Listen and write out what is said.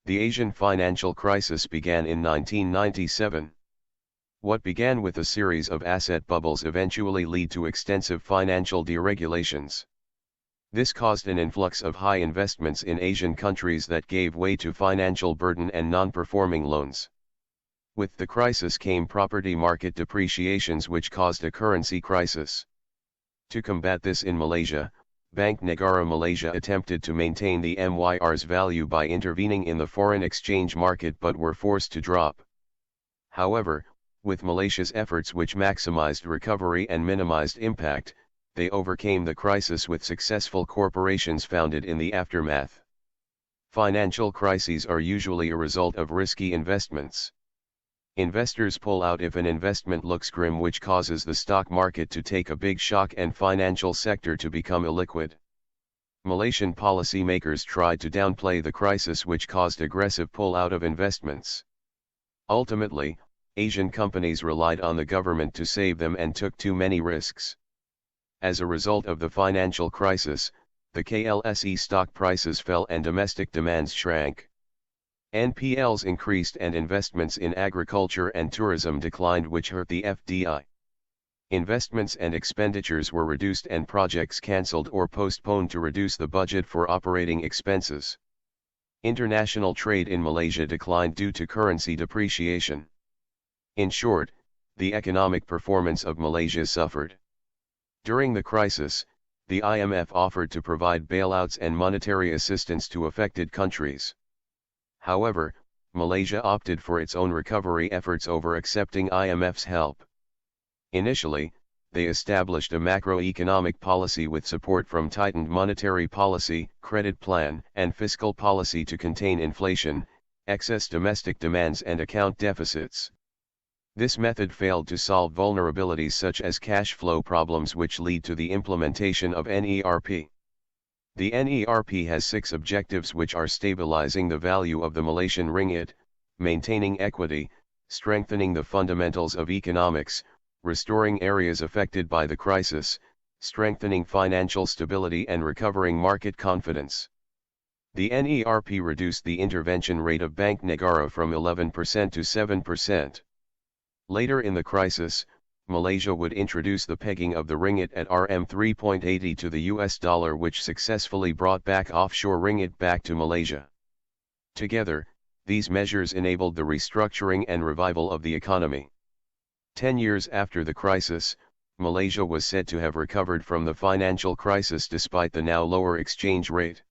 The Asian financial crisis began in 1997. What began with a series of asset bubbles eventually led to extensive financial deregulations. This caused an influx of high investments in Asian countries that gave way to financial burden and non-performing loans. With the crisis came property market depreciations which caused a currency crisis. To combat this in Malaysia, Bank Negara Malaysia attempted to maintain the MYR's value by intervening in the foreign exchange market but were forced to drop. However, with Malaysia's efforts which maximized recovery and minimized impact, they overcame the crisis with successful corporations founded in the aftermath. Financial crises are usually a result of risky investments. Investors pull out if an investment looks grim, which causes the stock market to take a big shock and financial sector to become illiquid. Malaysian policymakers tried to downplay the crisis which caused aggressive pull out of investments. Ultimately, Asian companies relied on the government to save them and took too many risks. As a result of the financial crisis, the KLSE stock prices fell and domestic demands shrank. NPLs increased and investments in agriculture and tourism declined, which hurt the FDI. Investments and expenditures were reduced and projects cancelled or postponed to reduce the budget for operating expenses. International trade in Malaysia declined due to currency depreciation. In short, the economic performance of Malaysia suffered. During the crisis, the IMF offered to provide bailouts and monetary assistance to affected countries. However, Malaysia opted for its own recovery efforts over accepting IMF's help. Initially, they established a macroeconomic policy with support from tightened monetary policy, credit plan, and fiscal policy to contain inflation, excess domestic demands and account deficits. This method failed to solve vulnerabilities such as cash flow problems which lead to the implementation of NERP. The NERP has 6 objectives which are stabilizing the value of the Malaysian ringgit, maintaining equity, strengthening the fundamentals of economics, restoring areas affected by the crisis, strengthening financial stability and recovering market confidence. The NERP reduced the intervention rate of Bank Negara from 11% to 7%. Later in the crisis, Malaysia would introduce the pegging of the ringgit at RM 3.80 to the US dollar, which successfully brought back offshore ringgit back to Malaysia. Together, these measures enabled the restructuring and revival of the economy. 10 years after the crisis, Malaysia was said to have recovered from the financial crisis despite the now lower exchange rate.